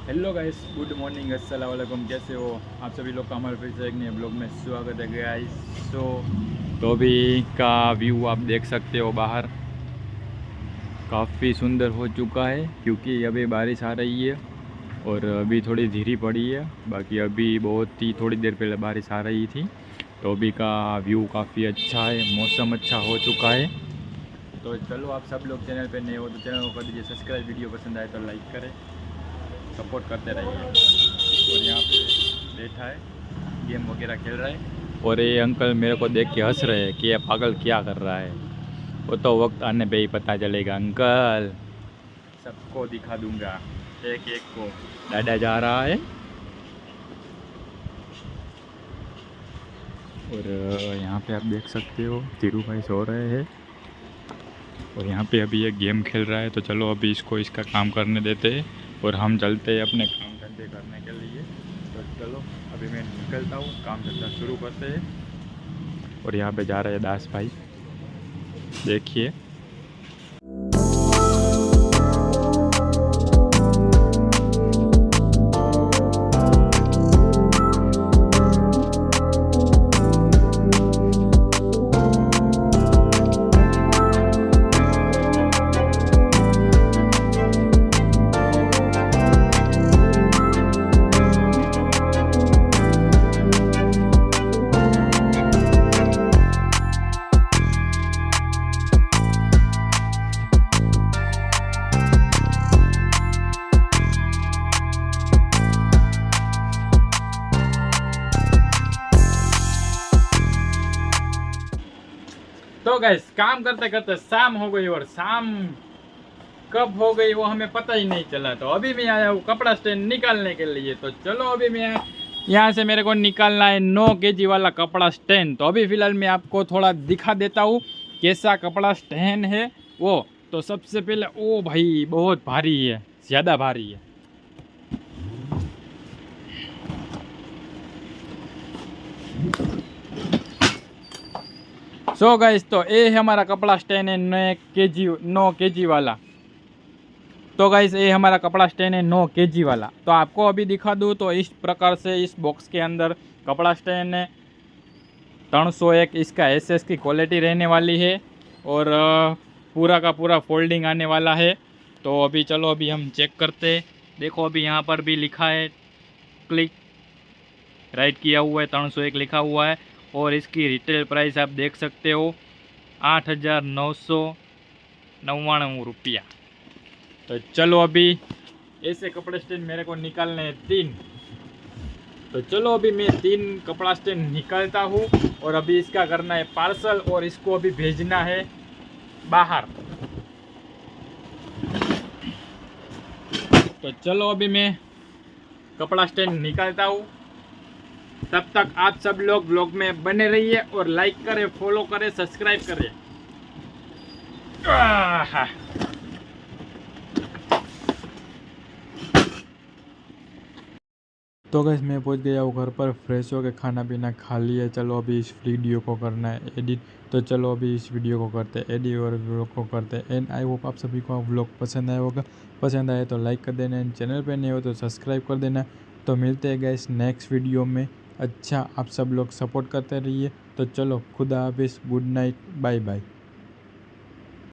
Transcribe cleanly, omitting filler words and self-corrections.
Hello guys, good morning, अस्सलाम वालेकुम। कैसे हो आप सभी लोग का हमारे फिर से एक नए ब्लॉग में स्वागत है गाइस। तो अभी का व्यू आप देख सकते हो, बाहर काफ़ी सुंदर हो चुका है क्योंकि अभी बारिश आ रही है और अभी थोड़ी धीरे पड़ी है। बाकी अभी बहुत ही थोड़ी देर पहले बारिश आ रही थी। तो अभी का व्यू काफ़ी अच्छा है, मौसम अच्छा हो चुका है। तो चलो, आप सब लोग चैनल पे नए हो तो चैनल को कर दीजिए सब्सक्राइब, वीडियो पसंद आए तो लाइक करें, सपोर्ट करते रहिए। और यहाँ पे बैठा है, गेम वगैरह खेल रहा है और ये अंकल मेरे को देख के हंस रहे हैं कि ये पागल क्या कर रहा है। वो तो वक्त आने पे ही पता चलेगा अंकल, सबको दिखा दूंगा एक एक को। दादा जा रहा है और यहाँ पे आप देख सकते हो धीरू भाई सो रहे हैं और यहाँ पे अभी ये गेम खेल रहा है। तो चलो अभी इसको इसका काम करने देते हैं और हम चलते हैं अपने काम धंधे करने के लिए। तो चलो अभी मैं निकलता हूँ, काम धंधा शुरू करते हैं। और यहाँ पे जा रहे हैं दास भाई, देखिए। तो गैस, काम करते करते शाम हो गई और शाम कब हो गई वो हमें पता ही नहीं चला। तो अभी मैं आया हूँ कपड़ा स्टैंड निकालने के लिए। तो चलो अभी मैं यहाँ से मेरे को निकालना है 9 केजी वाला कपड़ा स्टैंड। तो अभी फ़िलहाल मैं आपको थोड़ा दिखा देता हूँ कैसा कपड़ा स्टैंड है वो। तो सबसे पहले, ओ भाई बहुत भारी है, ज़्यादा भारी है। सो गाइस, तो ये हमारा कपड़ा स्टैंड है 9 केजी वाला। तो गाइस, ये हमारा कपड़ा स्टैंड है 9 केजी वाला। तो आपको अभी दिखा दूँ तो इस प्रकार से इस बॉक्स के अंदर कपड़ा स्टैंड है। 301 इसका एसएस की क्वालिटी रहने वाली है और पूरा का पूरा फोल्डिंग आने वाला है। तो अभी चलो अभी हम चेक करते हैं। देखो अभी यहाँ पर भी लिखा है, क्लिक राइट किया हुआ है, 301 लिखा हुआ है। और इसकी रिटेल प्राइस आप देख सकते हो 8,999 रुपया। तो चलो अभी ऐसे कपड़े स्टैंड मेरे को निकालने हैं 3। तो चलो अभी मैं 3 कपड़ा स्टैंड निकालता हूँ और अभी इसका करना है पार्सल और इसको अभी भेजना है बाहर। तो चलो अभी मैं कपड़ा स्टैंड निकालता हूँ। तब तक आप सब लोग ब्लॉग में बने रहिए और लाइक करें, फॉलो करें, सब्सक्राइब करें। तो गैस, मैं पहुंच गया हूँ घर पर, फ्रेश होकर खाना पीना खा लिया। चलो अभी इस वीडियो को करना है एडिट। तो चलो अभी इस वीडियो को करते हैं एडिट और व्लॉग को करते हैं एंड। आई होप आप सभी को व्लॉग पसंद आया होगा। पसंद आए तो लाइक कर देना, चैनल पे नए हो तो सब्सक्राइब कर देना। तो मिलते हैं गैस नेक्स्ट वीडियो में। अच्छा, आप सब लोग सपोर्ट करते रहिए। तो चलो, खुदा हाफिज़, गुड नाइट, बाय बाय।